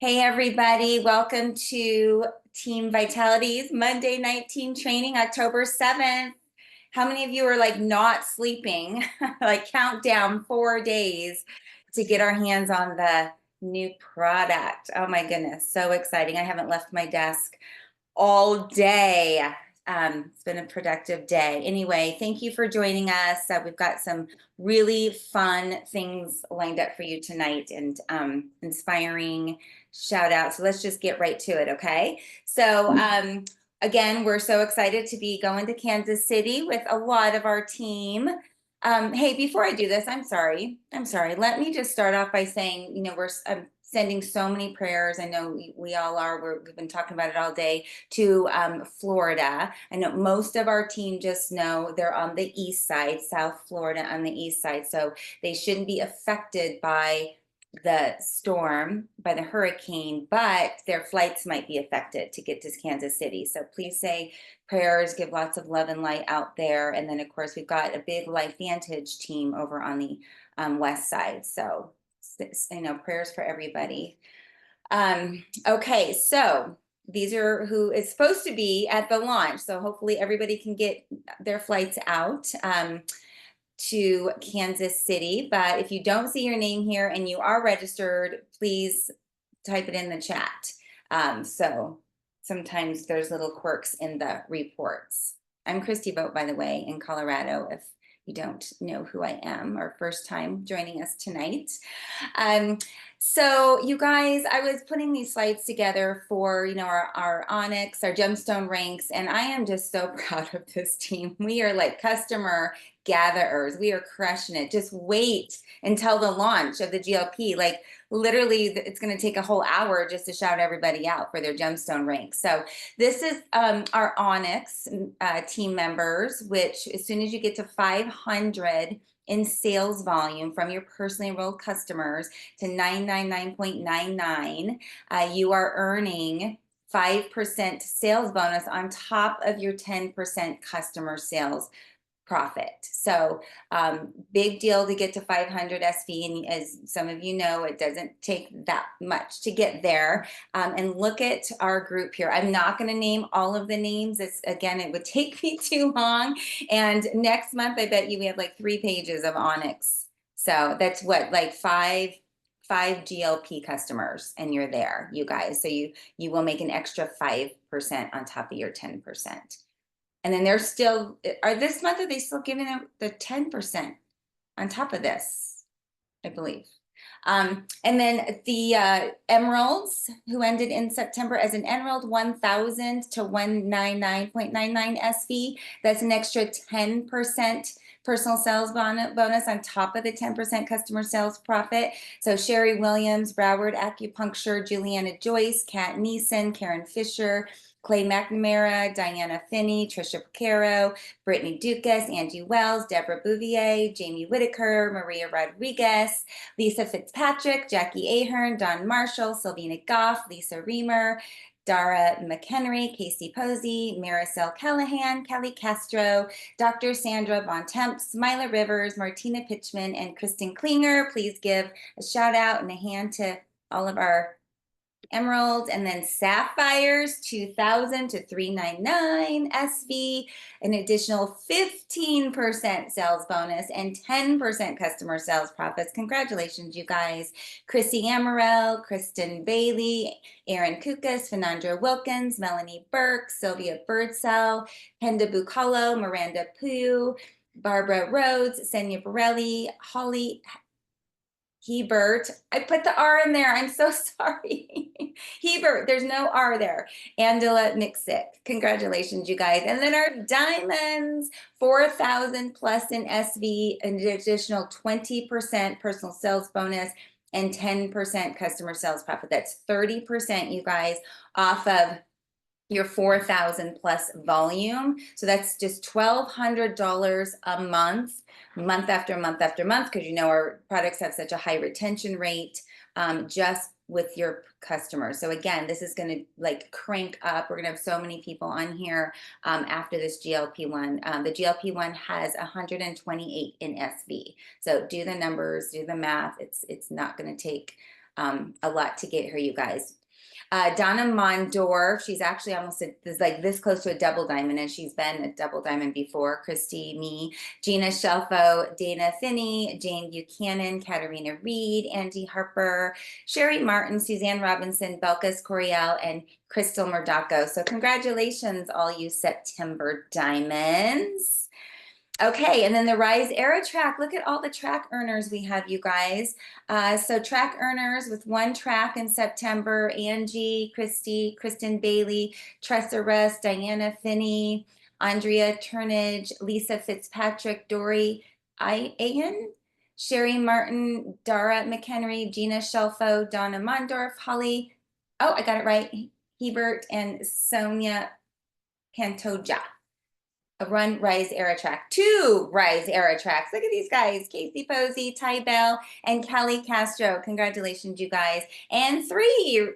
Hey everybody, welcome to Team Vitality's Monday Night Team Training, October 7th. How many of you are like not sleeping, like countdown 4 days to get our hands on the new product? Oh my goodness, so exciting. I haven't left my desk all day. It's been a productive day. Anyway, thank you for joining us. We've got some really fun things lined up for you tonight and inspiring shout out. So let's just get right to it, okay? So again, we're so excited to be going to Kansas City with a lot of our team. Hey, before I do this, I'm sorry. Let me just start off by saying, I'm sending so many prayers. I know we all are. We've been talking about it all day to Florida. I know most of our team just know they're on the east side, South Florida on the east side. So they shouldn't be affected by the storm, by the hurricane, but their flights might be affected to get to Kansas City. So please say prayers, give lots of love and light out there. And then of course we've got a big Life Vantage team over on the west side. So prayers for everybody. Okay, so these are who is supposed to be at the launch. So hopefully everybody can get their flights out to Kansas City. But if you don't see your name here and you are registered, please type it in the chat. So sometimes there's little quirks in the reports. I'm Christy Boat, by the way, in Colorado, if you don't know who I am or first time joining us tonight. So you guys, I was putting these slides together for, our Onyx, our gemstone ranks, and I am just so proud of this team. We are like customer gatherers. We are crushing it. Just wait until the launch of the GLP. Like literally, it's going to take a whole hour just to shout everybody out for their gemstone ranks. So this is our Onyx team members, which as soon as you get to 500 in sales volume from your personally enrolled customers to 999.99, you are earning 5% sales bonus on top of your 10% customer sales profit. So big deal to get to 500 SV, and as some of you know, it doesn't take that much to get there. And look at our group here. I'm not going to name all of the names. Again, it would take me too long. And next month, I bet you we have like 3 pages of Onyx. So that's what, like five GLP customers, and you're there, you guys. So you will make an extra 5% on top of your 10%. And then they're still, this month, are they still giving them the 10% on top of this, I believe. And then the Emeralds, who ended in September as an Emerald, 1,000 to 199.99 SV. That's an extra 10% personal sales bonus on top of the 10% customer sales profit. So Sherry Williams, Broward Acupuncture, Juliana Joyce, Kat Neeson, Karen Fisher, Clay McNamara, Diana Finney, Trisha Picaro, Brittany Dukas, Angie Wells, Deborah Bouvier, Jamie Whitaker, Maria Rodriguez, Lisa Fitzpatrick, Jackie Ahern, Don Marshall, Sylvina Goff, Lisa Reamer, Dara McHenry, Casey Posey, Maricel Callahan, Kelly Castro, Dr. Sandra Bontemp, Smiler Rivers, Martina Pitchman, and Kristen Klinger. Please give a shout out and a hand to all of our Emeralds. And then Sapphires, 2,000 to 399 SV, an additional 15% sales bonus and 10% customer sales profits. Congratulations, you guys. Chrissy Amaral, Kristen Bailey, Aaron Kukas, Fernandra Wilkins, Melanie Burke, Sylvia Birdsell, Penda Bucalo, Miranda Pugh, Barbara Rhodes, Senya Borelli, Holly Hebert. I put the R in there. I'm so sorry. Hebert, there's no R there. Angela Mixick. Congratulations, you guys. And then our diamonds, 4,000 plus in SV, an additional 20% personal sales bonus and 10% customer sales profit. That's 30%, you guys, off of your 4,000 plus volume. So that's just $1,200 a month, month after month after month, because our products have such a high retention rate just with your customers. So again, this is going to like crank up. We're going to have so many people on here after this GLP-1. The GLP-1 has 128 in SV. So do the numbers, do the math. It's not going to take a lot to get her, you guys. Donna Mondorf, she's actually almost like this close to a double diamond, and she's been a double diamond before. Christy, me, Gina Shelfo, Dana Finney, Jane Buchanan, Katarina Reed, Angie Harper, Sherry Martin, Suzanne Robinson, Belkis Coriel, and Crystal Murdaco. So congratulations, all you September diamonds. Okay, and then the Rise Era track. Look at all the track earners we have, you guys. So track earners with 1 track in September: Angie, Christy, Kristen Bailey, Tressa Russ, Diana Finney, Andrea Turnage, Lisa Fitzpatrick, Dory Ayan, Sherry Martin, Dara McHenry, Gina Shelfo, Donna Mondorf, Holly, oh, I got it right, Hebert, and Sonia Pantoja. A Run Rise Era track, 2 Rise Era tracks. Look at these guys: Casey Posey, Ty Bell, and Kelly Castro. Congratulations, you guys. And 3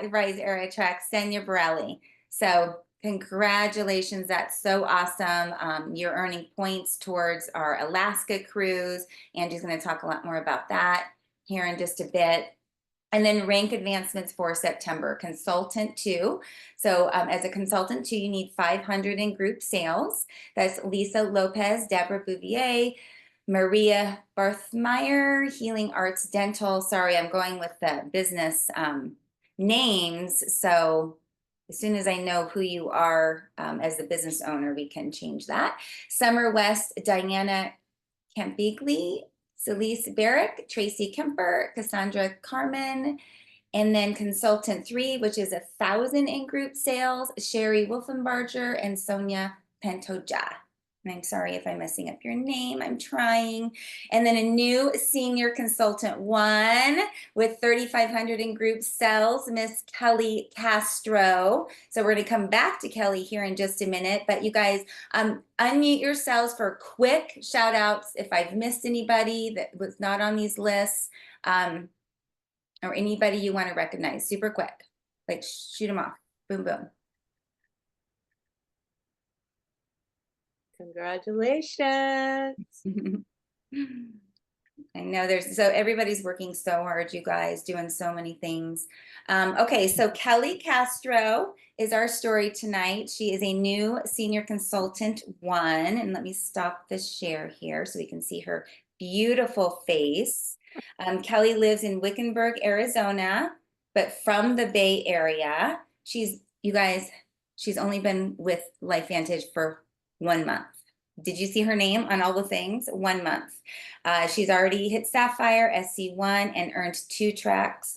Rise Era tracks, Senya Borelli. So congratulations, that's so awesome. You're earning points towards our Alaska cruise. Angie's going to talk a lot more about that here in just a bit. And then rank advancements for September, consultant 2. So as a consultant 2, you need 500 in group sales. That's Lisa Lopez, Deborah Bouvier, Maria Barthmeyer, Healing Arts Dental. Sorry, I'm going with the business names. So as soon as I know who you are as the business owner, we can change that. Summer West, Diana Campigli, Celise Barrick, Tracy Kemper, Cassandra Carmen, and then consultant 3, which is 1,000 in group sales, Sherry Wolfenbarger and Sonia Pantoja. And I'm sorry if I'm messing up your name, I'm trying. And then a new senior consultant 1 with 3,500 in group sales, Miss Kelly Castro. So we're gonna come back to Kelly here in just a minute, but you guys unmute yourselves for quick shout outs if I've missed anybody that was not on these lists, or anybody you wanna recognize, super quick, like shoot them off, boom, boom. Congratulations. I know so everybody's working so hard, you guys, doing so many things. Okay, so Kelly Castro is our story tonight. She is a new senior consultant 1, and let me stop the share here so we can see her beautiful face. Kelly lives in Wickenburg, Arizona, but from the Bay Area. You guys, she's only been with LifeVantage for 1 month. Did you see her name on all the things? 1 month. She's already hit Sapphire, SC1, and earned 2 tracks.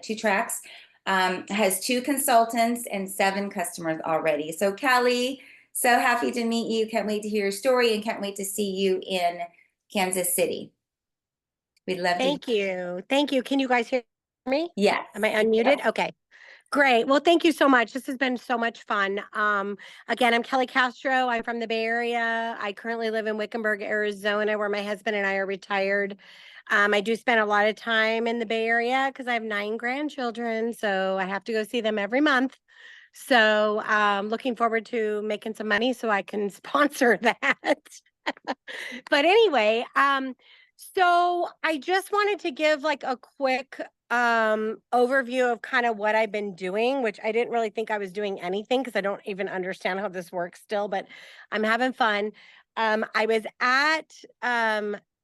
2 tracks. Has 2 consultants and 7 customers already. So Kelly, so happy to meet you. Can't wait to hear your story and can't wait to see you in Kansas City. We'd love to. Thank you. Thank you. Can you guys hear me? Yes. Am I unmuted? Okay. Great. Well, thank you so much. This has been so much fun. Again, I'm Kelly Castro. I'm from the Bay Area. I currently live in Wickenburg, Arizona, where my husband and I are retired. I do spend a lot of time in the Bay Area because I have 9 grandchildren, so I have to go see them every month. So looking forward to making some money so I can sponsor that. But anyway, so I just wanted to give like a quick overview of kind of what I've been doing, which I didn't really think I was doing anything because I don't even understand how this works still, but I'm having fun. I was at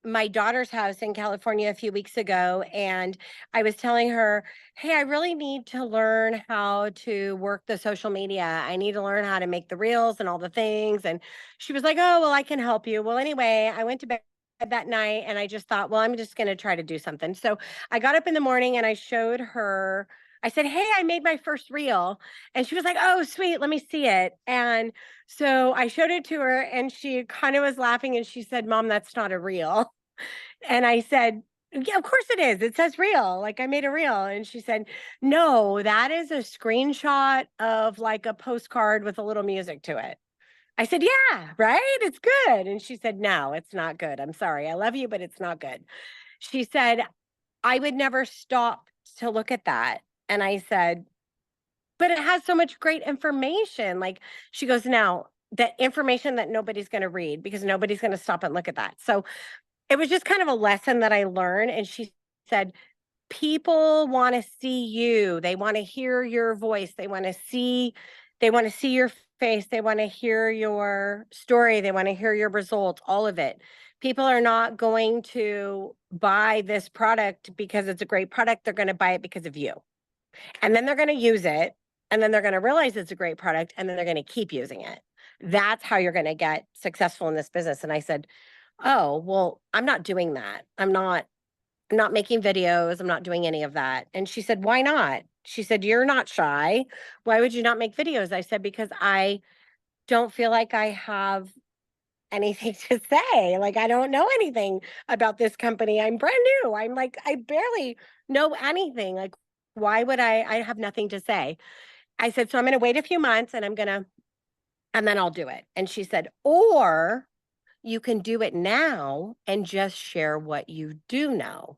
my daughter's house in California a few weeks ago, and I was telling her, hey, I really need to learn how to work the social media. I need to learn how to make the reels and all the things. And she was like, oh, well, I can help you. Well, anyway, I went to bed that night and I just thought, well, I'm just going to try to do something. So I got up in the morning and I showed her, I said, hey, I made my first reel. And she was like, oh, sweet, let me see it. And so I showed it to her and she kind of was laughing and she said, Mom, that's not a reel. And I said, yeah, of course it is. It says reel, like I made a reel. And she said, no, that is a screenshot of like a postcard with a little music to it. I said, yeah, right? It's good. And she said, no, it's not good. I'm sorry. I love you, but it's not good. She said, I would never stop to look at that. And I said, but it has so much great information. Like she goes, now that information that nobody's going to read because nobody's going to stop and look at that. So it was just kind of a lesson that I learned. And she said, people want to see you. They want to hear your voice. They want to see your face. They want to hear your story. They want to hear your results, all of it. People are not going to buy this product because it's a great product. They're going to buy it because of you. And then they're going to use it. And then they're going to realize it's a great product. And then they're going to keep using it. That's how you're going to get successful in this business. And I said, oh, well, I'm not doing that. I'm not making videos. I'm not doing any of that. And she said, why not? She said, you're not shy. Why would you not make videos? I said, because I don't feel like I have anything to say. Like, I don't know anything about this company. I'm brand new. I'm like, I barely know anything. Like, why would I have nothing to say? I said, so I'm going to wait a few months and then I'll do it. And she said, or you can do it now and just share what you do know.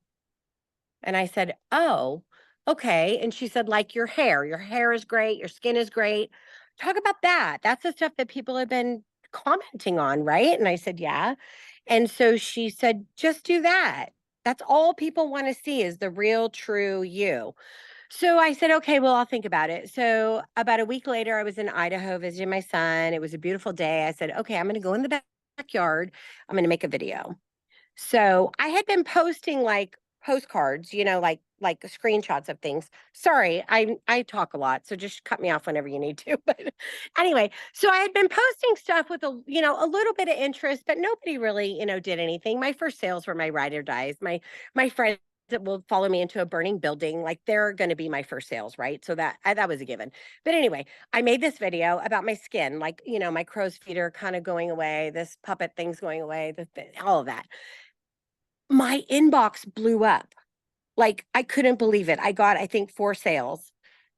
And I said, oh, okay. And she said, like your hair is great. Your skin is great. Talk about that. That's the stuff that people have been commenting on, right? And I said, yeah. And so she said, just do that. That's all people want to see is the real, true you. So I said, okay, well, I'll think about it. So about a week later, I was in Idaho visiting my son. It was a beautiful day. I said, okay, I'm going to go in the backyard. I'm going to make a video. So I had been posting like postcards, like screenshots of things. Sorry, I talk a lot, so just cut me off whenever you need to. But anyway, so I had been posting stuff with a little bit of interest, but nobody really, did anything. My first sales were my ride or dies. My friends that will follow me into a burning building, like they're going to be my first sales, right? So that was a given. But anyway, I made this video about my skin, like, my crow's feet are kind of going away, this puppet thing's going away, all of that. My inbox blew up. Like, I couldn't believe it. I got, I think, 4 sales,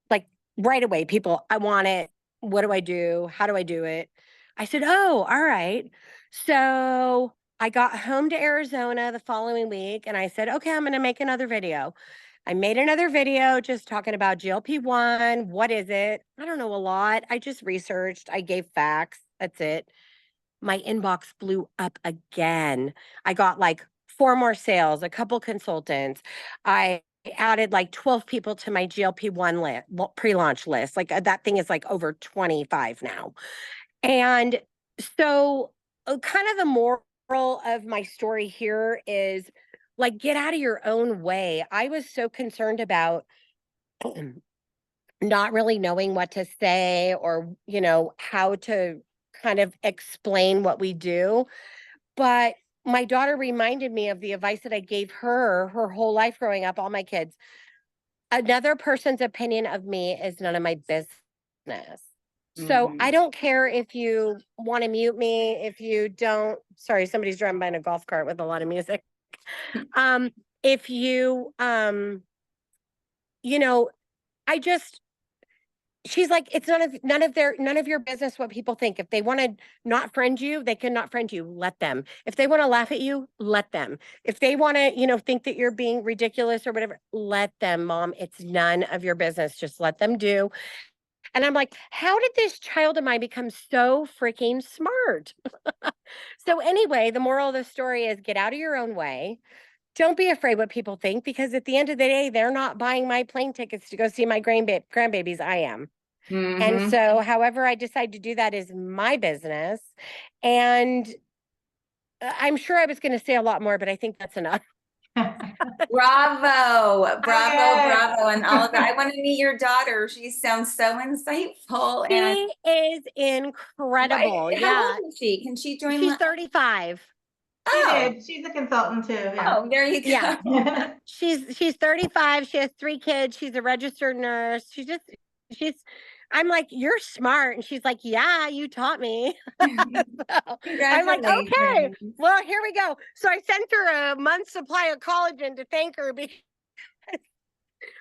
like right away. People, I want it. What do I do? How do I do it? I said, oh, all right. So I got home to Arizona the following week and I said, okay, I'm going to make another video. I made another video just talking about GLP-1. What is it? I don't know a lot. I just researched. I gave facts. That's it. My inbox blew up again. I got like 4 more sales, a couple consultants. I added like 12 people to my GLP-1 pre-launch list. Like that thing is like over 25 now. And so kind of the moral of my story here is like, get out of your own way. I was so concerned about not really knowing what to say or, how to kind of explain what we do. But my daughter reminded me of the advice that I gave her whole life growing up, all my kids. Another person's opinion of me is none of my business. So I don't care if you want to mute me, if you don't. Sorry, somebody's driving by in a golf cart with a lot of music. If you, I just, she's like, it's none of your business what people think. If they want to not friend you, they can not friend you. Let them. If they want to laugh at you, let them. If they want to, think that you're being ridiculous or whatever, let them, Mom. It's none of your business. Just let them do. And I'm like, how did this child of mine become so freaking smart? So anyway, the moral of the story is get out of your own way. Don't be afraid what people think, because at the end of the day, they're not buying my plane tickets to go see my grandbabies. I am. And so however I decide to do that is my business. And I'm sure I was going to say a lot more, but I think that's enough. Bravo, bravo. And Oliver, I want to meet your daughter. She sounds so insightful. She is incredible. How old is she? Can she join? She's 35. She's a consultant too. Yeah. Oh, there you go. Yeah. She's 35. She has 3 kids. She's a registered nurse. I'm like, you're smart. And she's like, yeah, you taught me. So I'm like, okay, well, here we go. So I sent her a month's supply of collagen to thank her because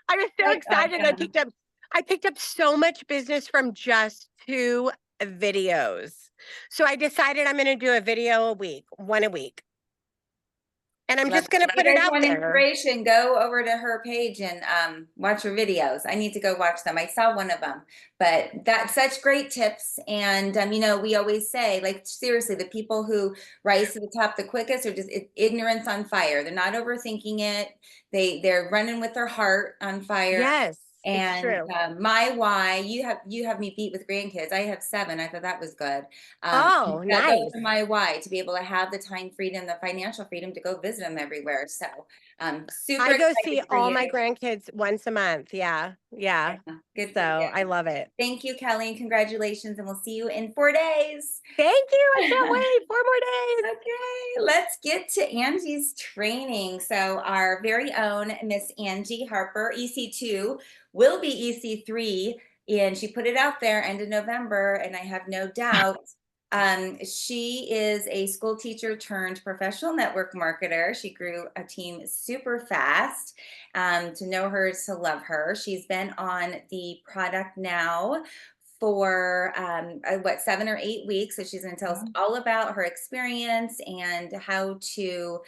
I was so excited. Awesome. I picked up so much business from just 2 videos. So I decided I'm going to do a video a week, one a week. And I'm Love just going to If put you it guys out want there. inspiration, go over to her page and watch her videos. I need to go watch them. I saw one of them, but that's such great tips. And you know, we always say, like, seriously, the people who rise to the top the quickest are just ignorance on fire. They're not overthinking it. They're running with their heart on fire. Yes, it's And true. my why, you have me beat with grandkids. I have 7. I thought that was good. Oh, That nice. goes to my why, to be able to have the time freedom, the financial freedom to go visit them everywhere. So super I go excited see for all you. my grandkids once a month. Yeah. Yeah. Good So for you. I love it. Thank you, Kelly, and congratulations. And we'll see you in 4 days. Thank you. I can't wait. 4 more days. Okay, let's get to Angie's training. So our very own Miss Angie Harper, EC2, will be EC3, and she put it out there end of November, and I have no doubt. She is a school teacher turned professional network marketer. She grew a team super fast. To know her is to love her. She's been on the product now for what, 7 or 8 weeks. So she's going to tell us all about her experience and how to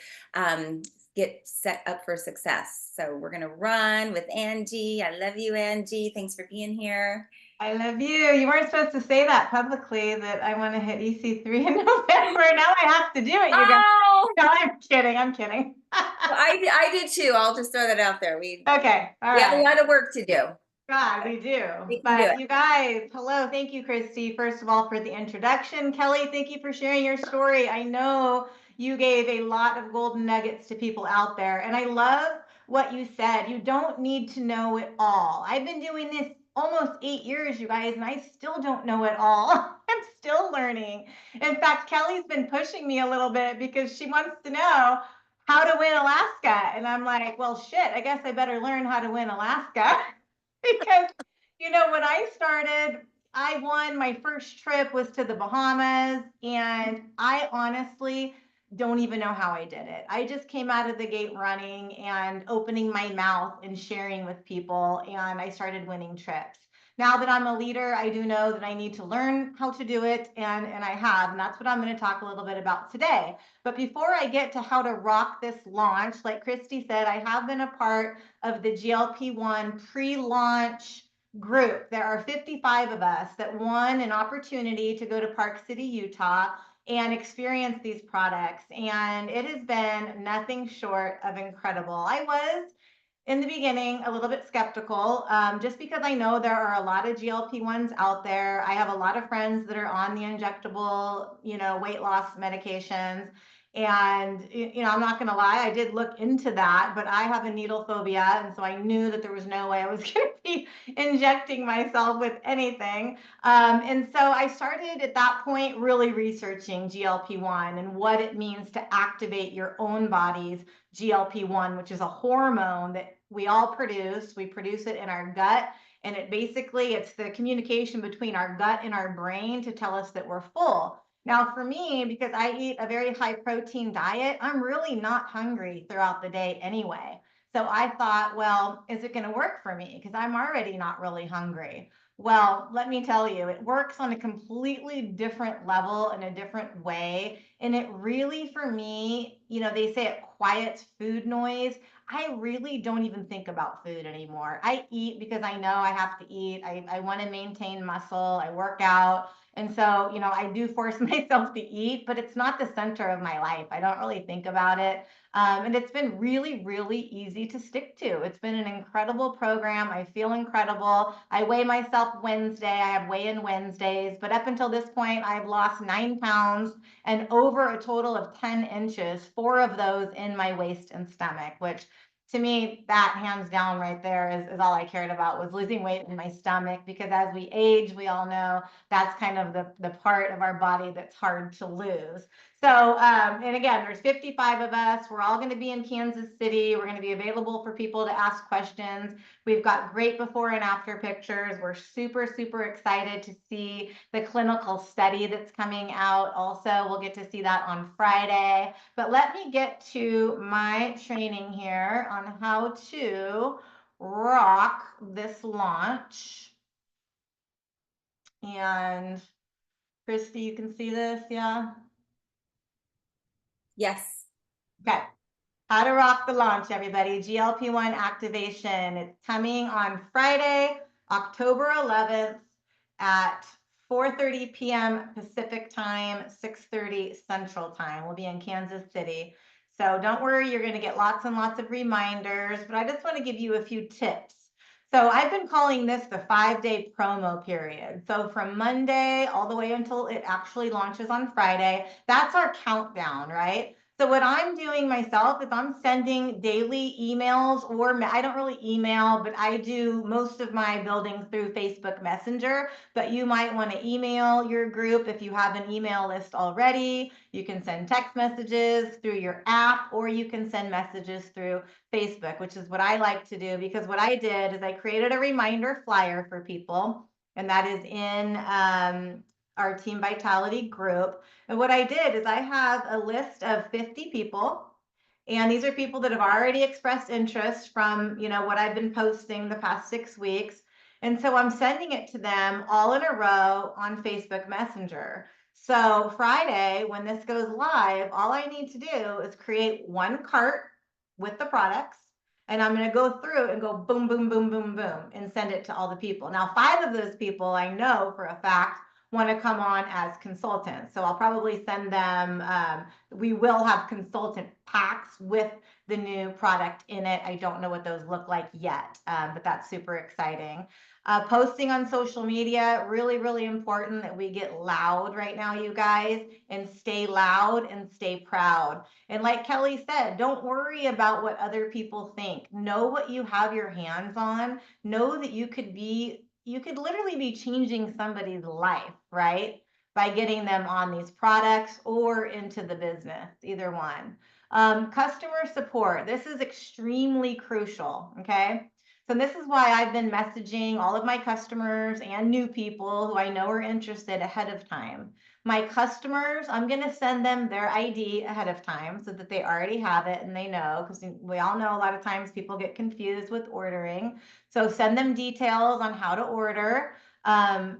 get set up for success. So we're going to run with Angie. I love you, Angie. Thanks for being here. I love you. You weren't supposed to say that publicly, that I want to hit EC3 in November. Now I have to do it, you guys. Oh, No, I'm kidding. I'm kidding. well, I did too. I'll just throw that out there. We Okay. All have a right. lot of work to do. God, we do. We can do But it. you guys, hello. Thank you, Christy, first of all, for the introduction. Kelly, thank you for sharing your story. I know you gave a lot of golden nuggets to people out there. And I love what you said. You don't need to know it all. I've been doing this almost 8 years, you guys, and I still don't know it all. I'm still learning. In fact, Kelly's been pushing me a little bit because she wants to know how to win Alaska. And I'm like, well, shit, I guess I better learn how to win Alaska. Because, you know, when I started, I won my first trip was to the Bahamas, and I honestly don't even know how I did it. I just came out of the gate running and opening my mouth and sharing with people, and I started winning trips. Now that I'm a leader, I do know that I need to learn how to do it, and I have, and that's what I'm going to talk a little bit about today. But before I get to how to rock this launch, like Christy said, I have been a part of the GLP-1 pre-launch group. There are 55 of us that won an opportunity to go to Park City, Utah and experience these products. And it has been nothing short of incredible. I was in the beginning a little bit skeptical, just because I know there are a lot of GLP-1s out there. I have a lot of friends that are on the injectable, weight loss medications. And, I'm not going to lie, I did look into that, but I have a needle phobia. And so I knew that there was no way I was going to be injecting myself with anything. And so I started at that point really researching GLP-1 and what it means to activate your own body's GLP-1, which is a hormone that we all produce. We produce it in our gut. And it's the communication between our gut and our brain to tell us that we're full. Now, for me, because I eat a very high protein diet, I'm really not hungry throughout the day anyway. So I thought, well, is it going to work for me? Because I'm already not really hungry. Well, let me tell you, it works on a completely different level in a different way. And it really, for me, they say it quiets food noise. I really don't even think about food anymore. I eat because I know I have to eat. I want to maintain muscle. I work out. And so, I do force myself to eat, but it's not the center of my life. I don't really think about it. And it's been really, really easy to stick to. It's been an incredible program. I feel incredible. I weigh myself Wednesday. I have weigh-in Wednesdays. But up until this point, I've lost 9 pounds and over a total of 10 inches, 4 of those in my waist and stomach, which to me, that hands down right there is all I cared about, was losing weight in my stomach, because as we age, we all know that's kind of the part of our body that's hard to lose. So, and again, there's 55 of us. We're all going to be in Kansas City. We're going to be available for people to ask questions. We've got great before and after pictures. We're super, super excited to see the clinical study that's coming out. Also, we'll get to see that on Friday. But let me get to my training here on how to rock this launch. And Christy, you can see this, yeah? Yes. Okay. How to rock the launch, everybody. GLP-1 activation. It's coming on Friday, October 11th at 4:30 p.m. Pacific time, 6:30 Central time. We'll be in Kansas City. So don't worry, you're going to get lots and lots of reminders, but I just want to give you a few tips. So I've been calling this the 5-day promo period. So from Monday all the way until it actually launches on Friday, that's our countdown, right? So what I'm doing myself is I'm sending daily emails, or I don't really email, but I do most of my building through Facebook Messenger. But you might want to email your group if you have an email list already. You can send text messages through your app, or you can send messages through Facebook, which is what I like to do, because what I did is I created a reminder flyer for people, and that is in our Team Vitality group. And what I did is I have a list of 50 people, and these are people that have already expressed interest from, what I've been posting the past 6 weeks. And so I'm sending it to them all in a row on Facebook Messenger. So Friday, when this goes live, all I need to do is create one cart with the products, and I'm going to go through and go boom, boom, boom, boom, boom, and send it to all the people. Now, 5 of those people I know for a fact want to come on as consultants. So I'll probably send them, we will have consultant packs with the new product in it. I don't know what those look like yet, but that's super exciting. Posting on social media, really, really important that we get loud right now, you guys, and stay loud and stay proud. And like Kelly said, don't worry about what other people think. Know what you have your hands on. Know that you could literally be changing somebody's life, right? By getting them on these products or into the business, either one. Customer support. This is extremely crucial, okay? So this is why I've been messaging all of my customers and new people who I know are interested ahead of time. My customers, I'm going to send them their ID ahead of time so that they already have it and they know, because we all know a lot of times people get confused with ordering. So send them details on how to order,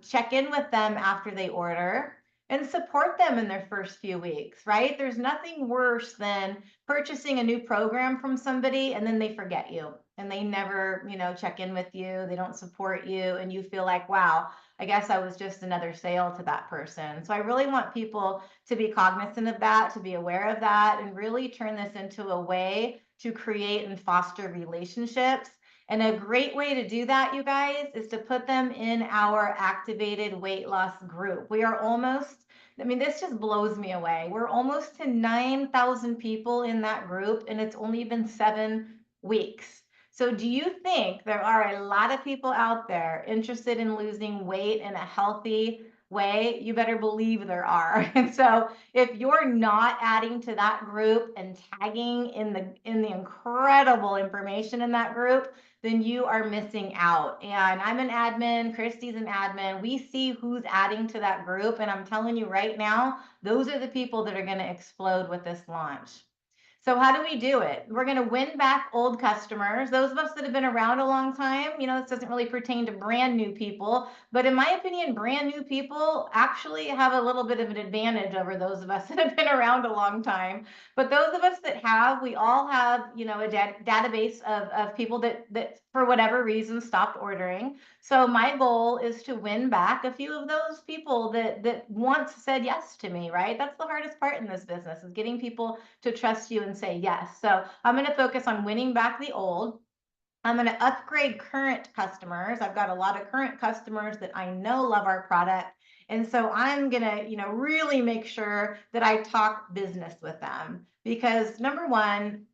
check in with them after they order, and support them in their first few weeks, right? There's nothing worse than purchasing a new program from somebody and then they forget you and they never, check in with you. They don't support you, and you feel like, wow, I guess I was just another sale to that person. So I really want people to be cognizant of that, to be aware of that, and really turn this into a way to create and foster relationships. And a great way to do that, you guys, is to put them in our activated weight loss group. We are almost, this just blows me away. We're almost to 9,000 people in that group, and it's only been 7 weeks. So do you think there are a lot of people out there interested in losing weight in a healthy way? You better believe there are. And so if you're not adding to that group and tagging in the incredible information in that group, then you are missing out. And I'm an admin, Christy's an admin. We see who's adding to that group, and I'm telling you right now, those are the people that are going to explode with this launch. So how do we do it? We're going to win back old customers, those of us that have been around a long time. This doesn't really pertain to brand new people, but in my opinion, brand new people actually have a little bit of an advantage over those of us that have been around a long time. But those of us that have, we all have, a database of people that for whatever reason stopped ordering. So my goal is to win back a few of those people that once said yes to me, right? That's the hardest part in this business, is getting people to trust you and say yes. So I'm going to focus on winning back the old. I'm going to upgrade current customers. I've got a lot of current customers that I know love our product. And so I'm going to, really make sure that I talk business with them, because number one,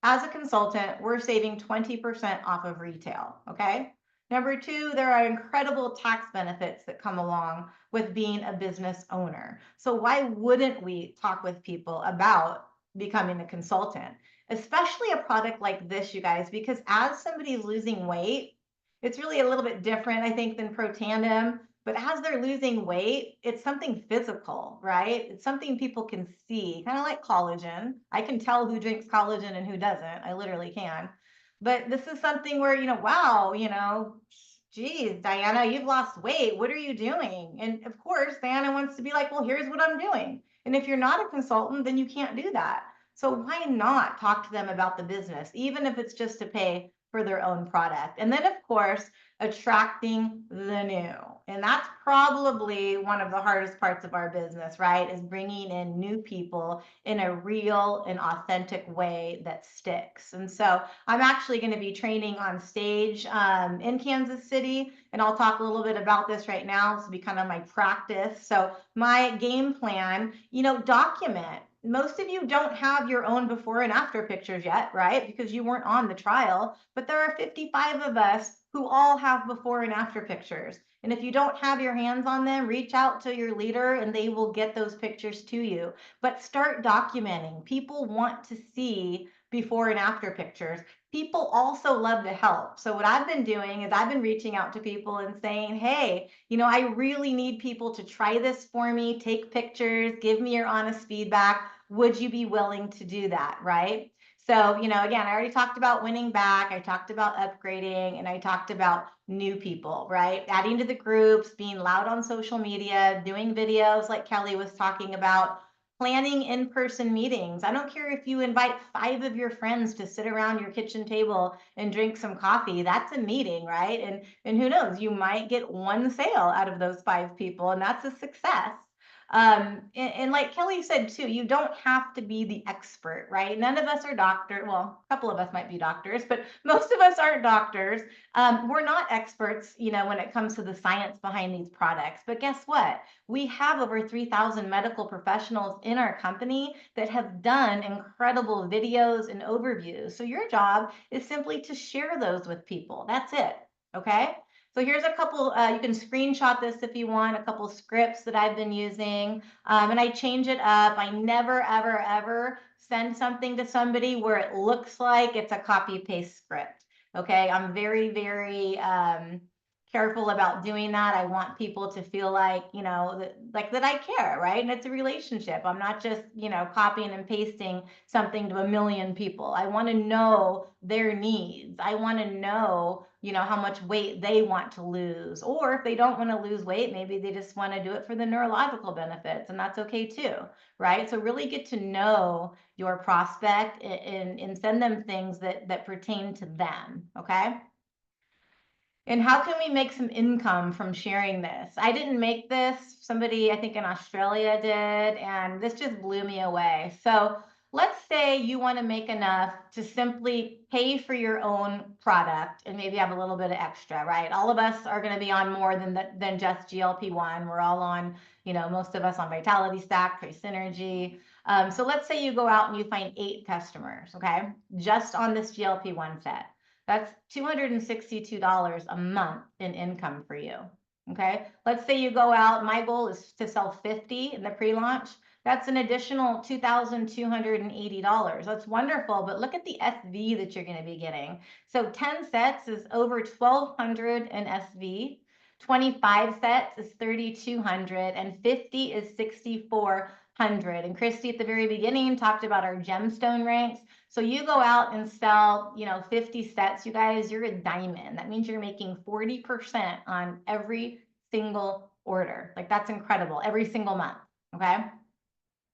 as a consultant, we're saving 20% off of retail, okay? Number two, there are incredible tax benefits that come along with being a business owner. So why wouldn't we talk with people about becoming a consultant, especially a product like this, you guys, because as somebody's losing weight, it's really a little bit different, I think, than Protandim. But as they're losing weight, it's something physical, right? It's something people can see, kind of like collagen. I can tell who drinks collagen and who doesn't. I literally can. But this is something where, wow, geez, Diana, you've lost weight. What are you doing? And of course, Diana wants to be like, well, here's what I'm doing. And if you're not a consultant, then you can't do that. So why not talk to them about the business, even if it's just to pay for their own product? And then, of course, attracting the new. And that's probably one of the hardest parts of our business, right? Is bringing in new people in a real and authentic way that sticks. And so I'm actually going to be training on stage in Kansas City, and I'll talk a little bit about this right now. This will be kind of my practice. So my game plan, document. Most of you don't have your own before and after pictures yet, right? Because you weren't on the trial, but there are 55 of us who all have before and after pictures. And if you don't have your hands on them, reach out to your leader and they will get those pictures to you. But start documenting. People want to see before and after pictures. People also love to help. So what I've been doing is I've been reaching out to people and saying, hey, I really need people to try this for me, take pictures, give me your honest feedback. Would you be willing to do that, right? So, again, I already talked about winning back. I talked about upgrading, and I talked about new people, right? Adding to the groups, being loud on social media, doing videos like Kelly was talking about, planning in-person meetings. I don't care if you invite 5 of your friends to sit around your kitchen table and drink some coffee. That's a meeting, right? And who knows, you might get one sale out of those 5 people, and that's a success. And like Kelly said too, you don't have to be the expert, right? None of us are doctors. Well, a couple of us might be doctors, but most of us aren't doctors. We're not experts, when it comes to the science behind these products. But guess what? We have over 3,000 medical professionals in our company that have done incredible videos and overviews. So your job is simply to share those with people. That's it. Okay. So here's a couple, you can screenshot this if you want, a couple scripts that I've been using, and I change it up. I never, ever, ever send something to somebody where it looks like it's a copy paste script. Okay, I'm very, very careful about doing that. I want people to feel like, that I care, right? And it's a relationship. I'm not just, copying and pasting something to a million people. I want to know their needs. I want to know, how much weight they want to lose. Or if they don't want to lose weight, maybe they just want to do it for the neurological benefits, and that's okay too, right? So really get to know your prospect and send them things that pertain to them, okay? And how can we make some income from sharing this? I didn't make this. Somebody, I think in Australia did, and this just blew me away. So let's say you want to make enough to simply pay for your own product and maybe have a little bit of extra, right? All of us are going to be on more than just GLP-1. We're all on, most of us on Vitality Stack, 𝐥𝐻⁴. So let's say you go out and you find 8 customers, okay, just on this GLP-1 set. That's $262 a month in income for you. Okay, let's say you go out. My goal is to sell 50 in the pre-launch. That's an additional $2,280. That's wonderful, but look at the SV that you're going to be getting. So 10 sets is over 1,200 in SV. 25 sets is 3,200, and 50 is 6,400. And Christy at the very beginning talked about our gemstone ranks. So you go out and sell, 50 sets, you guys, you're a diamond. That means you're making 40% on every single order. Like, that's incredible, every single month, okay?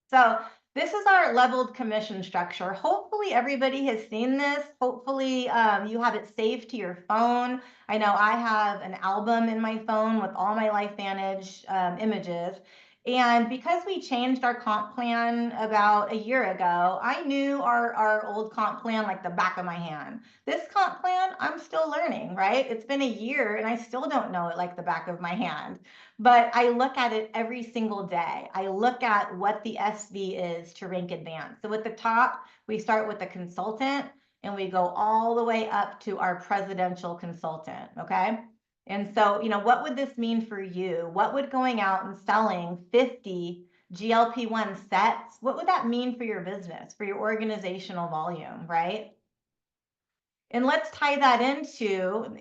So this is our leveled commission structure. Hopefully everybody has seen this. Hopefully you have it saved to your phone. I know I have an album in my phone with all my LifeVantage images. And because we changed our comp plan about a year ago, I knew our old comp plan like the back of my hand. This comp plan, I'm still learning, right? It's been a year and I still don't know it like the back of my hand. But I look at it every single day. I look at what the SV is to rank advanced. So at the top, we start with the consultant and we go all the way up to our presidential consultant, okay? And so, what would this mean for you? What would going out and selling 50 GLP-1 sets, what would that mean for your business, for your organizational volume, right? And let's tie that into,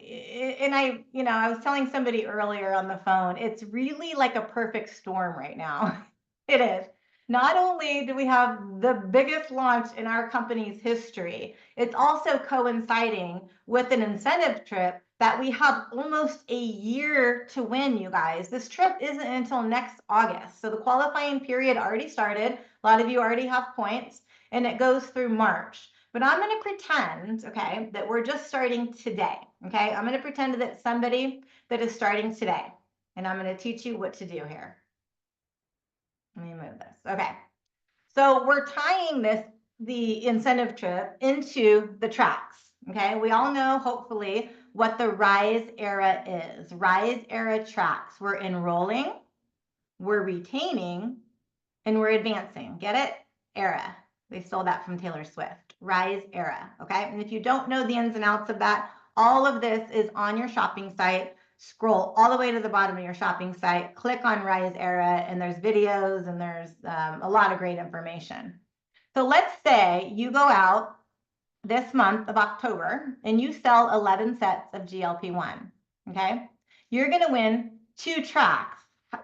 and I was telling somebody earlier on the phone, it's really like a perfect storm right now. It is. Not only do we have the biggest launch in our company's history, it's also coinciding with an incentive trip that we have almost a year to win, you guys. This trip isn't until next August. So the qualifying period already started. A lot of you already have points. and it goes through March. But I'm going to pretend, okay, that we're just starting today, okay? I'm going to pretend that it's somebody that is starting today, and I'm going to teach you what to do here. Let me move this. Okay. So we're tying the incentive trip into the tracks, okay? We all know, hopefully, what the Rise era is. Rise era tracks. We're enrolling, we're retaining, and we're advancing. Get it? Era. They stole that from Taylor Swift. Rise era, okay? And if you don't know the ins and outs of that, all of this is on your shopping site. Scroll all the way to the bottom of your shopping site, click on Rise era, and there's videos and there's a lot of great information. So let's say you go out this month of October and you sell 11 sets of GLP-1, okay? You're gonna win 2 tracks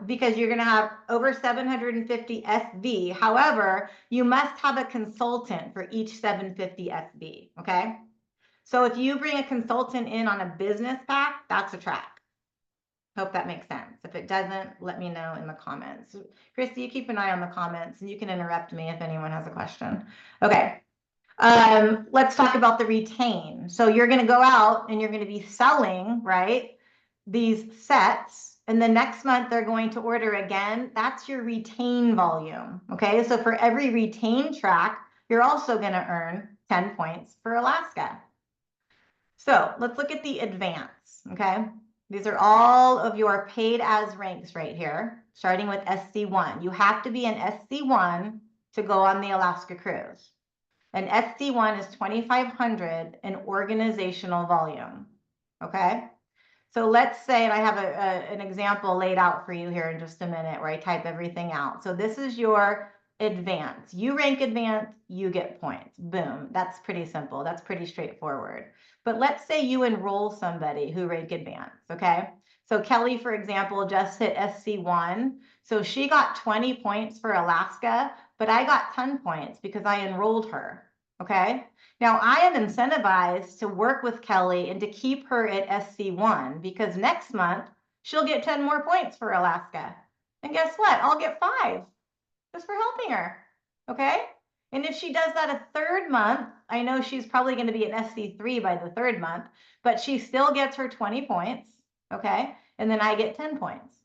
because you're gonna have over 750 SV. However, you must have a consultant for each 750 SV, okay? So if you bring a consultant in on a business pack, that's a track. Hope that makes sense. If it doesn't, let me know in the comments. Christy, you keep an eye on the comments and you can interrupt me if anyone has a question. Okay. Let's talk about the retain. So you're going to go out and you're going to be selling, right, these sets, and the next month they're going to order again. That's your retain volume. Okay. So for every retain track, you're also going to earn 10 points for Alaska. So let's look at the advance. Okay. These are all of your paid as ranks right here, starting with SC1. You have to be an SC1 to go on the Alaska cruise. An SC1 is 2,500 in organizational volume, okay? So let's say, and I have an example laid out for you here in just a minute where I type everything out. So this is your advance. You rank advance, you get points. Boom. That's pretty simple. That's pretty straightforward. But let's say you enroll somebody who rank advance, okay? So Kelly, for example, just hit SC1. So she got 20 points for Alaska, but I got 10 points because I enrolled her, okay? Now I am incentivized to work with Kelly and to keep her at SC1 because next month she'll get 10 more points for Alaska. And guess what? I'll get 5 just for helping her, okay? And if she does that a third month, I know she's probably going to be an SC3 by the third month, but she still gets her 20 points, okay? And then I get 10 points.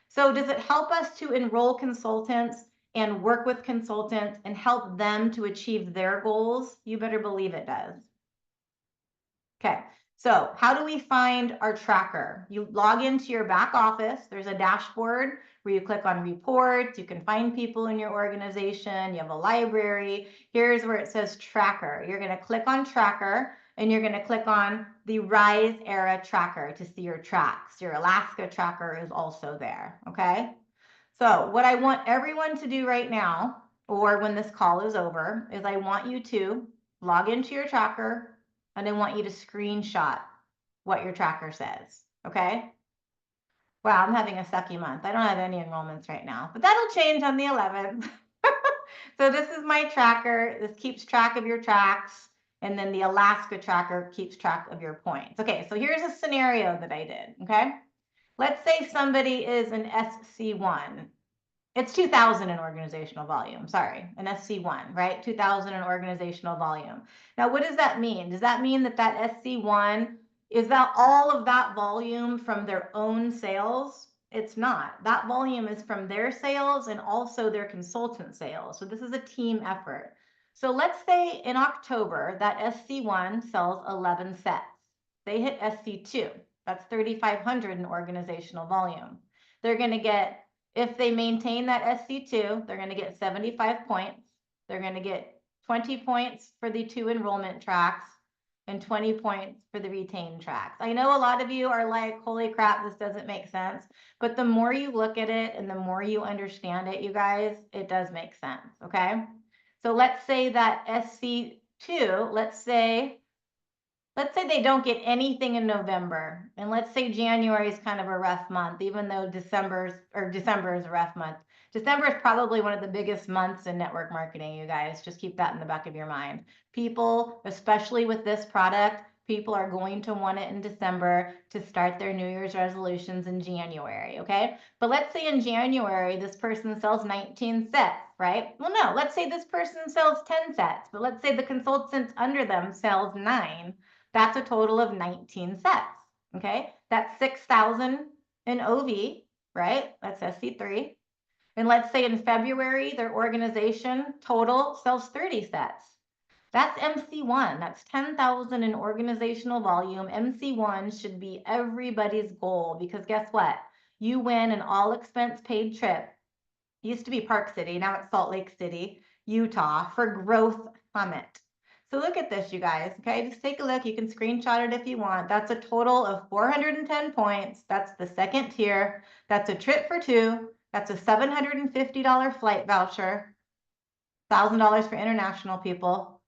So does it help us to enroll consultants and work with consultants and help them to achieve their goals? You better believe it does. Okay, so how do we find our tracker? You log into your back office. There's a dashboard where you click on reports. You can find people in your organization. You have a library. Here's where it says tracker. You're going to click on tracker and you're going to click on the Rise era tracker to see your tracks. Your Alaska tracker is also there. Okay. So what I want everyone to do right now, or when this call is over, is I want you to log into your tracker and I want you to screenshot what your tracker says. Okay. Wow, I'm having a sucky month. I don't have any enrollments right now, but that'll change on the 11th. So this is my tracker. This keeps track of your tracks. And then the Alaska tracker keeps track of your points. Okay, so here's a scenario that I did, okay? Let's say somebody is an SC1. It's 2,000 in organizational volume, sorry, an SC1, right? 2,000 in organizational volume. Now, what does that mean? Does that mean that that SC1, is that all of that volume from their own sales? It's not. That volume is from their sales and also their consultant sales. So this is a team effort. So let's say in October, that SC1 sells 11 sets. They hit SC2. That's 3,500 in organizational volume. They're going to get, if they maintain that SC2, they're going to get 75 points. They're going to get 20 points for the 2 enrollment tracks and 20 points for the retained tracks. I know a lot of you are like, holy crap, this doesn't make sense. But the more you look at it and the more you understand it, you guys, it does make sense, okay? So let's say that SC2, let's say they don't get anything in November, and let's say January is kind of a rough month, even though December is a rough month. December is probably one of the biggest months in network marketing, you guys. Just keep that in the back of your mind. People, especially with this product, people are going to want it in December to start their New Year's resolutions in January, okay? But let's say in January, this person sells 19 sets, right? Well, no, let's say this person sells 10 sets, but let's say the consultant under them sells 9. That's a total of 19 sets, okay? That's 6,000 in OV, right? That's SC3. And let's say in February, their organization total sells 30 sets. That's MC1. That's 10,000 in organizational volume. MC1 should be everybody's goal, because guess what? You win an all expense paid trip. It used to be Park City, now it's Salt Lake City, Utah, for Growth Summit. So look at this, you guys, okay? Just take a look. You can screenshot it if you want. That's a total of 410 points. That's the second tier. That's a trip for 2. That's a $750 flight voucher, $1,000 for international people.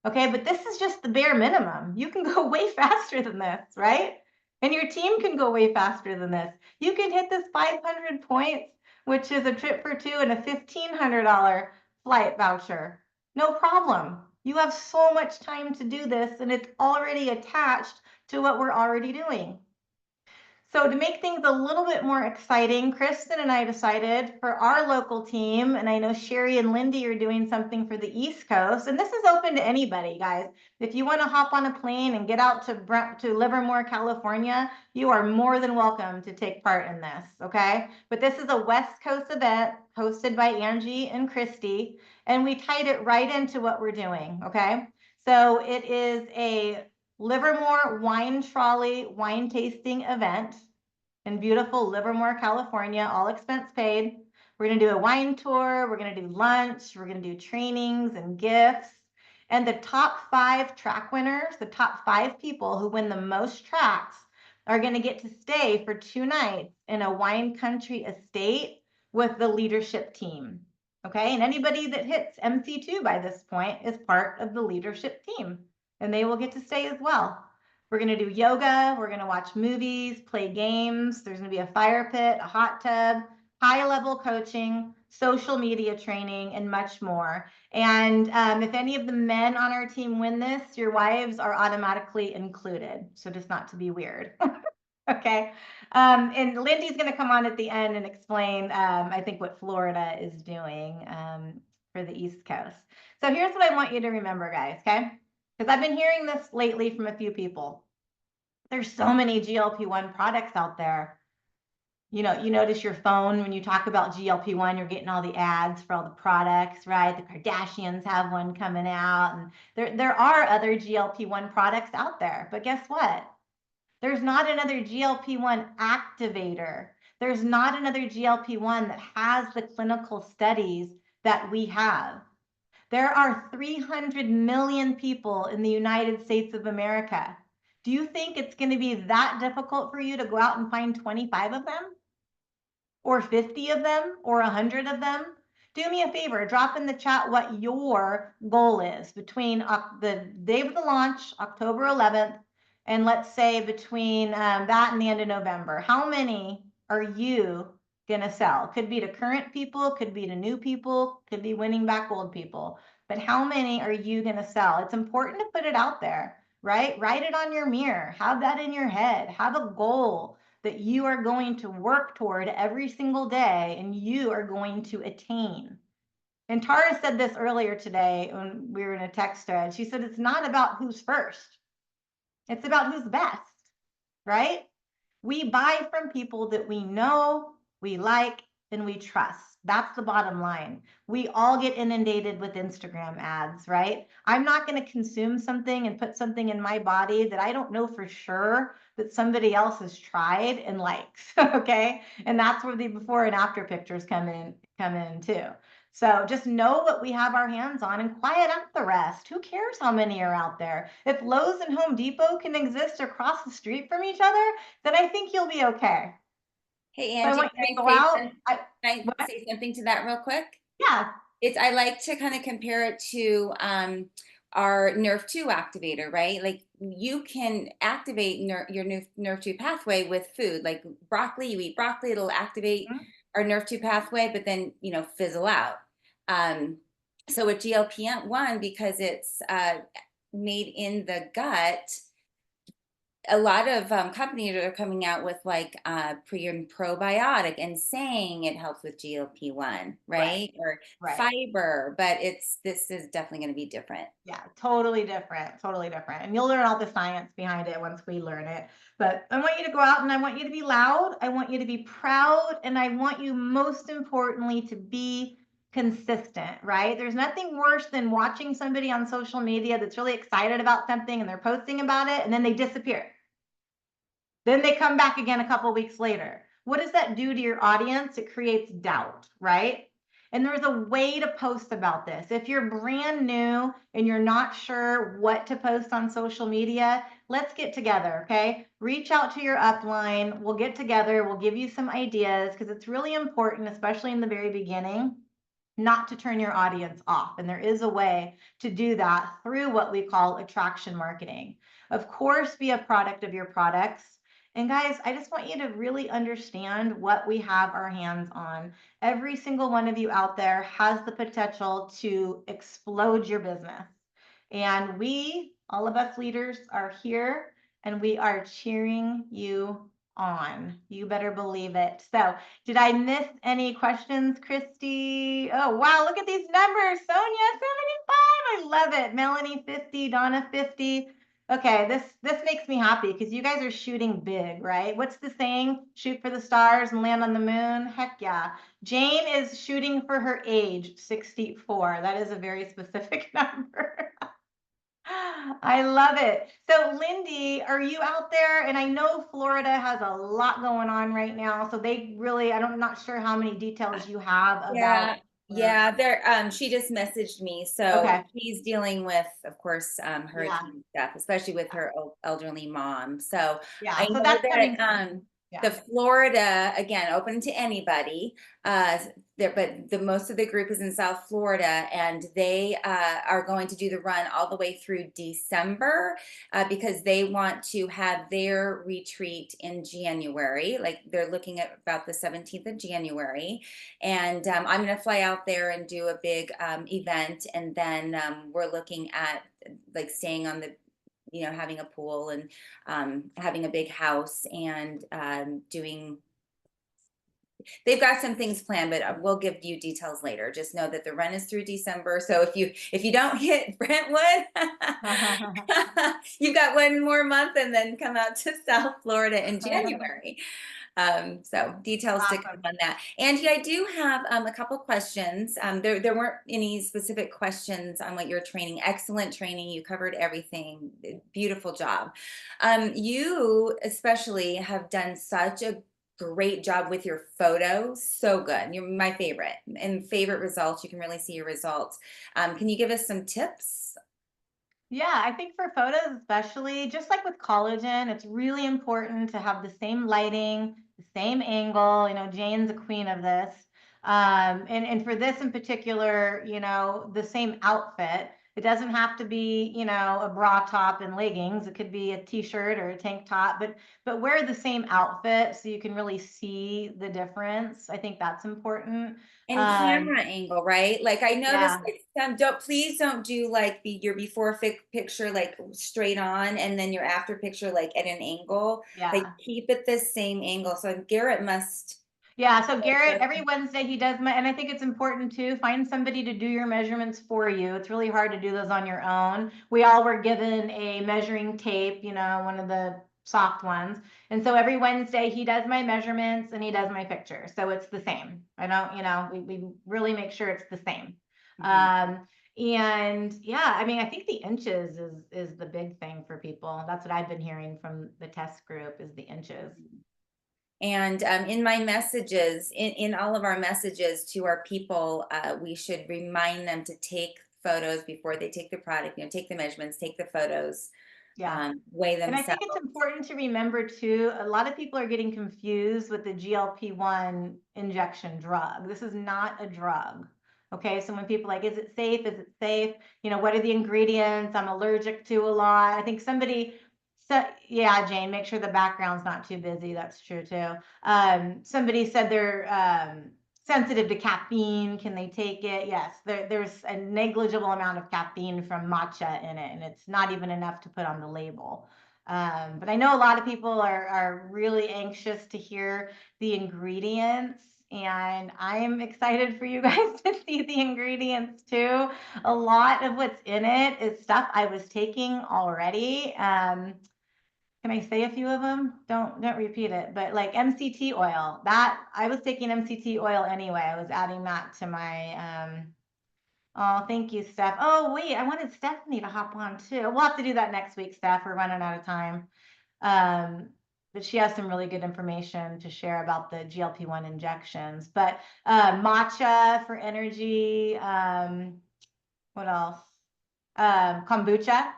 Okay, but this is just the bare minimum. You can go way faster than this, right? And your team can go way faster than this. You can hit this 500 points, which is a trip for 2 and a $1,500 flight voucher. No problem. You have so much time to do this, and it's already attached to what we're already doing. So to make things a little bit more exciting, Kristen and I decided for our local team, and I know Sherry and Lindy are doing something for the East Coast, and this is open to anybody, guys. If you want to hop on a plane and get out to Livermore, California, you are more than welcome to take part in this, okay? But this is a West Coast event hosted by Angie and Christy, and we tied it right into what we're doing, okay? So it is a Livermore Wine Trolley wine tasting event in beautiful Livermore, California, all expense paid. We're going to do a wine tour. We're going to do lunch. We're going to do trainings and gifts. And the top 5 track winners, the top 5 people who win the most tracks, are going to get to stay for 2 nights in a wine country estate with the leadership team. Okay, and anybody that hits MC2 by this point is part of the leadership team, and they will get to stay as well. We're going to do yoga. We're going to watch movies, play games. There's going to be a fire pit, a hot tub, high-level coaching, social media training, and much more. And if any of the men on our team win this, your wives are automatically included. So just not to be weird. Okay. And Lindy's going to come on at the end and explain, I think, what Florida is doing for the East Coast. So here's what I want you to remember, guys, okay? Because I've been hearing this lately from a few people. There's so many GLP-1 products out there. You know, you notice your phone when you talk about GLP-1, you're getting all the ads for all the products, right? The Kardashians have one coming out, and there are other GLP-1 products out there. But guess what? There's not another GLP-1 activator. There's not another GLP-1 that has the clinical studies that we have. There are 300 million people in the United States of America. Do you think it's going to be that difficult for you to go out and find 25 of them? Or 50 of them? Or 100 of them? Do me a favor, drop in the chat what your goal is between the day of the launch, October 11th, and let's say between that and the end of November. How many are you going to sell? Could be to current people, could be to new people, could be winning back old people. But how many are you going to sell? It's important to put it out there, right? Write it on your mirror. Have that in your head. Have a goal that you are going to work toward every single day and you are going to attain. And Tara said this earlier today when we were in a text thread. She said, it's not about who's first. It's about who's best, right? We buy from people that we know, we like, and we trust. That's the bottom line. We all get inundated with Instagram ads, right? I'm not going to consume something and put something in my body that I don't know for sure that somebody else has tried and likes, okay? And that's where the before and after pictures come in too. So just know what we have our hands on and quiet out the rest. Who cares how many are out there? If Lowe's and Home Depot can exist across the street from each other, then I think you'll be okay. Hey, So Angie, can I say something to that real quick? Yeah. I like to kind of compare it to our NRF2 activator, right? Like you can activate your NRF2 pathway with food, like broccoli. You eat broccoli, it'll activate our NRF2 pathway, but then, you know, fizzle out. So with GLP-1, because it's made in the gut, a lot of companies are coming out with like pre and probiotic and saying it helps with GLP-1, right? Or Right. fiber, but this is definitely going to be different. Yeah, totally different, totally different. And you'll learn all the science behind it once we learn it. But I want you to go out and I want you to be loud. I want you to be proud. And I want you, most importantly, to be consistent, right? There's nothing worse than watching somebody on social media that's really excited about something and they're posting about it and then they disappear. Then they come back again a couple weeks later. What does that do to your audience? It creates doubt, right? And there's a way to post about this. If you're brand new and you're not sure what to post on social media, let's get together, okay? Reach out to your upline. We'll get together. We'll give you some ideas because it's really important, especially in the very beginning, not to turn your audience off. And there is a way to do that through what we call attraction marketing. Of course, be a product of your products. And guys, I just want you to really understand what we have our hands on. Every single one of you out there has the potential to explode your business. And we, all of us leaders, are here and we are cheering you on. You better believe it. So, did I miss any questions, Christy? Oh, wow, look at these numbers. Sonia, 75. I love it. Melanie, 50. Donna, 50. Okay, this makes me happy because you guys are shooting big, right? What's the saying? Shoot for the stars and land on the moon? Heck yeah. Jane is shooting for her age, 64. That is a very specific number. I love it. So Lindy, are you out there? And I know Florida has a lot going on right now. So they really, I'm not sure how many details you have about. Yeah, she just messaged me. So Okay. she's dealing with, of course, hurricane stuff, especially with her elderly mom. So Yeah, I so know that's coming that soon. Yeah. the Florida, again, open to anybody. But the most of the group is in South Florida, and they are going to do the run all the way through December because they want to have their retreat in January. Like they're looking at about the 17th of January. And I'm going to fly out there and do a big event. And then we're looking at like staying on the having a pool and having a big house and they've got some things planned, but we'll give you details later. Just know that the run is through December. So if you don't hit Brentwood, you've got one more month and then come out to South Florida in January. So details to come on that. Angie, I do have a couple questions. There weren't any specific questions on what you're training. Excellent training. You covered everything. Beautiful job. You especially have done such a great job with your photos. So good. You're my favorite and favorite results. You can really see your results. Can you give us some tips? Yeah, I think for photos, especially, just like with collagen, it's really important to have the same lighting, the same angle. Jane's a queen of this. And for this in particular, the same outfit. It doesn't have to be, a bra top and leggings. It could be a t-shirt or a tank top, but wear the same outfit so you can really see the difference. I think that's important. And camera angle, right? Like I noticed please don't do like your before picture like straight on and then your after picture like at an angle. Yeah. Like keep it the same angle. So Garrett must. Yeah, so Garrett, every Wednesday he does, and I think it's important to find somebody to do your measurements for you. It's really hard to do those on your own. We all were given a measuring tape, one of the soft ones. And so every Wednesday he does my measurements and he does my picture. So it's the same. I don't, we really make sure it's the same. And yeah, I mean, I think the inches is the big thing for people. That's what I've been hearing from the test group is the inches. And in my messages, in all of our messages to our people, we should remind them to take photos before they take the product, take the measurements, take the photos, weigh themselves. And I think it's important to remember too, a lot of people are getting confused with the GLP-1 injection drug. This is not a drug. Okay, so when people are like, is it safe? Is it safe? What are the ingredients? I'm allergic to a lot. I think so yeah, Jane, make sure the background's not too busy. That's true too. Somebody said sensitive to caffeine. Can they take it? Yes, there's a negligible amount of caffeine from matcha in it, and it's not even enough to put on the label. But I know a lot of people are really anxious to hear the ingredients, and I'm excited for you guys to see the ingredients too. A lot of what's in it is stuff I was taking already. Can I say a few of them? Don't repeat it, but like MCT oil, that I was taking MCT oil anyway. I was adding that to my, oh, thank you, Steph. Oh, wait, I wanted Stephanie to hop on too. We'll have to do that next week, Steph. We're running out of time. But she has some really good information to share about the GLP-1 injections. But matcha for energy. What else? Kombucha.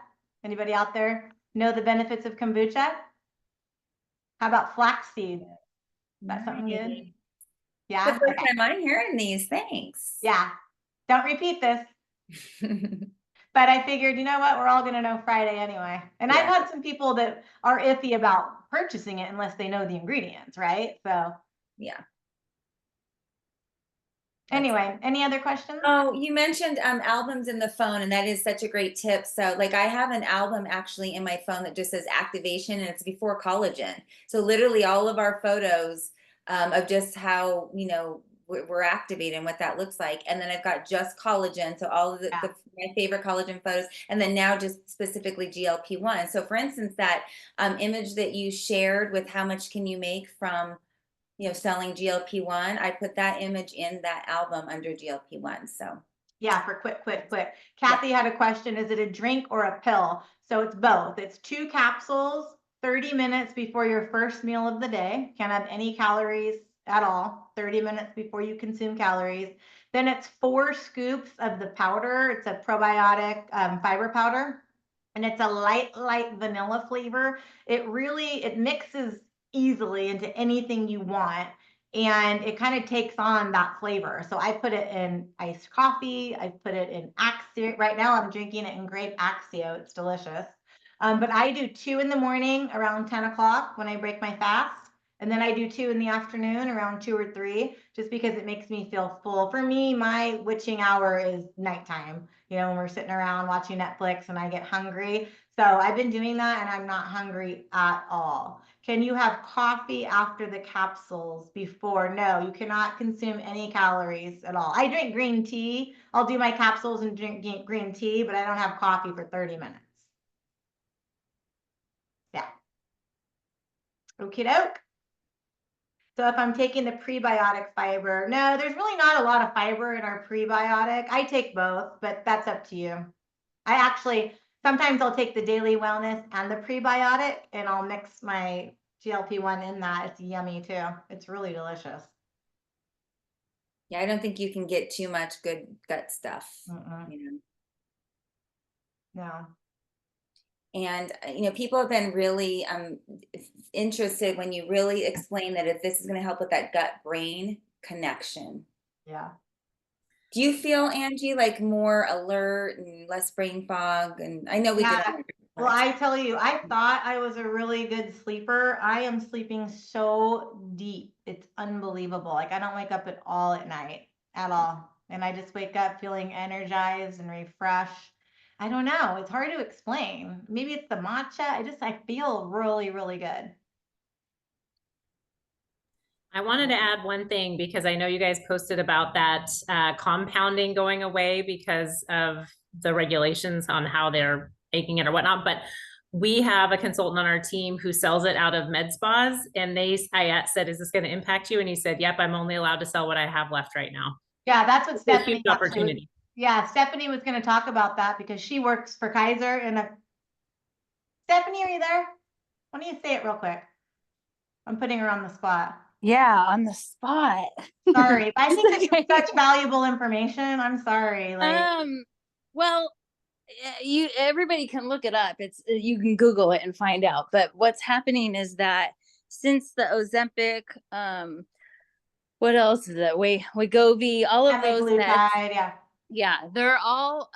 Anybody out there know the benefits of kombucha? How about flaxseed? That's something good. Yeah. The first time I'm hearing these. Thanks. Yeah. Don't repeat this. But I figured, you know what? We're all going to know Friday anyway. And I've had some people that are iffy about purchasing it unless they know the ingredients, right? So yeah. Anyway, any other questions? Oh, you mentioned albums in the phone, and that is such a great tip. So like I have an album actually in my phone that just says activation, and it's before collagen. So literally all of our photos of just how, you know, we're activated and what that looks like. And then I've got just collagen. So all of my favorite collagen photos, and then now just specifically GLP-1. So for instance, that image that you shared with how much can you make from, you know, selling GLP-1, I put that image in that album under GLP-1. So yeah, for quick. Kathy had a question. Is it a drink or a pill? So it's both. It's 2 capsules, 30 minutes before your first meal of the day. Can't have any calories at all. 30 minutes before you consume calories. Then it's 4 scoops of the powder. It's a probiotic fiber powder, and it's a light vanilla flavor. It mixes easily into anything you want, and it kind of takes on that flavor. So I put it in iced coffee. I put it in 𝐴𝐸. Right now I'm drinking it in grape 𝐴𝐸. It's delicious. But I do 2 in the morning around 10 o'clock when I break my fast. And then I do 2 in the afternoon around 2 or 3, just because it makes me feel full. For me, my witching hour is nighttime, you know, when we're sitting around watching Netflix and I get hungry. So I've been doing that and I'm not hungry at all. Can you have coffee after the capsules before? No, you cannot consume any calories at all. I drink green tea. I'll do my capsules and drink green tea, but I don't have coffee for 30 minutes. Yeah. Okie doke. So if I'm taking the prebiotic fiber, no, there's really not a lot of fiber in our prebiotic. I take both, but that's up to you. Sometimes I'll take the daily wellness and the prebiotic, and I'll mix my GLP-1 in that. It's yummy too. It's really delicious. Yeah, I don't think you can get too much good gut stuff. You know? No. And, you know, people have been really interested when you really explain that if this is going to help with that gut-brain connection. Yeah. Do you feel, Angie, like more alert and less brain fog? And I know we did. Well, I tell you, I thought I was a really good sleeper. I am sleeping so deep. It's unbelievable. Like I don't wake up at all at night at all. And I just wake up feeling energized and refreshed. I don't know. It's hard to explain. Maybe it's the matcha. I feel really, really good. I wanted to add one thing because I know you guys posted about that compounding going away because of the regulations on how they're making it or whatnot. But we have a consultant on our team who sells it out of med spas, and I said, "Is this going to impact you?" And he said, "Yep, I'm only allowed to sell what I have left right now." Yeah, that's what Stephanie. Huge opportunity. Yeah, Stephanie was going to talk about that because she works for Kaiser. And Stephanie, are you there? Why don't you say it real quick? I'm putting her on the spot. Yeah, on the spot. Sorry, but I think this is such valuable information. I'm sorry. Well, everybody can look it up. You can Google it and find out. But what's happening is that since the Ozempic, what else is it? Wegovy, all of those meds, yeah, they're all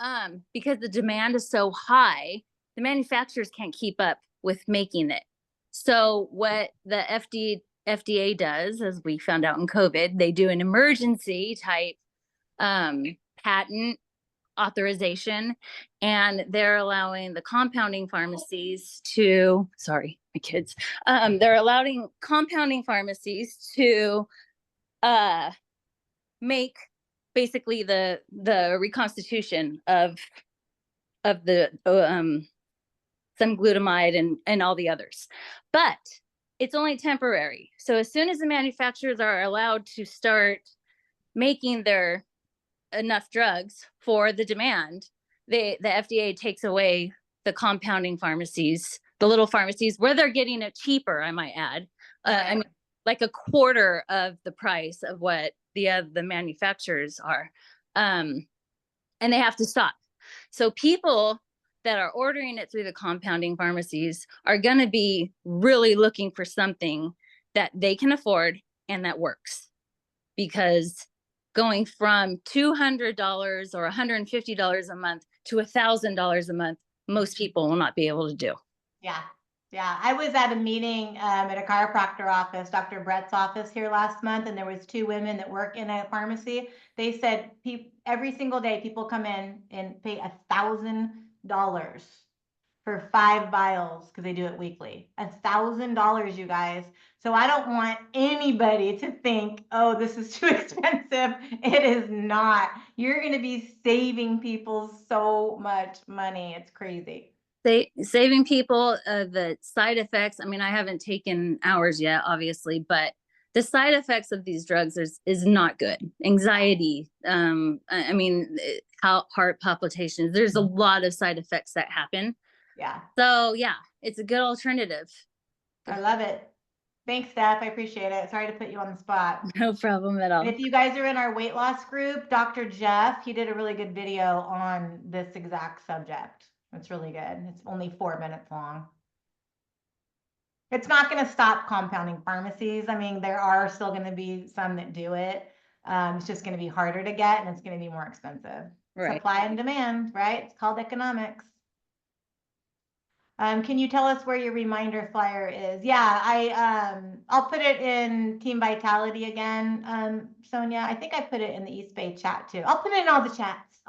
because the demand is so high, the manufacturers can't keep up with making it. So what the FDA FDA does, as we found out in COVID, they do an emergency type patent authorization, and they're allowing the compounding pharmacies to, sorry, my kids, they're allowing compounding pharmacies to make basically the reconstitution of the semaglutide and all the others, but it's only temporary. So as soon as the manufacturers are allowed to start making their enough drugs for the demand, the FDA takes away the compounding pharmacies, the little pharmacies where they're getting it cheaper, I might add. I mean, like a quarter of the price of what the manufacturers are. And they have to stop. So people that are ordering it through the compounding pharmacies are going to be really looking for something that they can afford and that works, because going from $200 or $150 a month to $1,000 a month, most people will not be able to do. Yeah. Yeah. I was at a meeting at a chiropractor office, Dr. Brett's office here last month, and there was 2 women that work in a pharmacy. They said every single day people come in and pay $1,000 for 5 vials because they do it weekly. $1,000, you guys. So I don't want anybody to think, oh, this is too expensive. It is not. You're going to be saving people so much money. It's crazy. Saving people the side effects. I mean, I haven't taken ours yet, obviously, but the side effects of these drugs is not good. Anxiety, I mean, heart palpitations. There's a lot of side effects that happen. Yeah. So yeah, it's a good alternative. I love it. Thanks, Steph. I appreciate it. Sorry to put you on the spot. No problem at all. And if you guys are in our weight loss group, Dr. Jeff, he did a really good video on this exact subject. It's really good. It's only 4 minutes long. It's not going to stop compounding pharmacies. I mean, there are still going to be some that do it. It's just going to be harder to get, and it's going to be more expensive. Right. Supply and demand, right? It's called economics. Can you tell us where your reminder flyer is? Yeah, I'll put it in Team Vitality again, Sonia. I think I put it in the East Bay chat too. I'll put it in all the chats,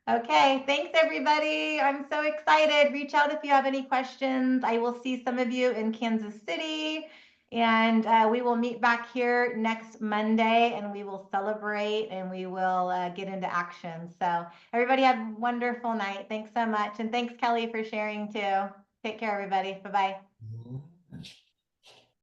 Okay, thanks everybody. I'm so excited. Reach out if you have any questions. I will see some of you in Kansas City, and we will meet back here next Monday, and we will celebrate and we will get into action. So everybody have a wonderful night. Thanks so much. And thanks, Kelly, for sharing too. Take care, everybody. Bye-bye.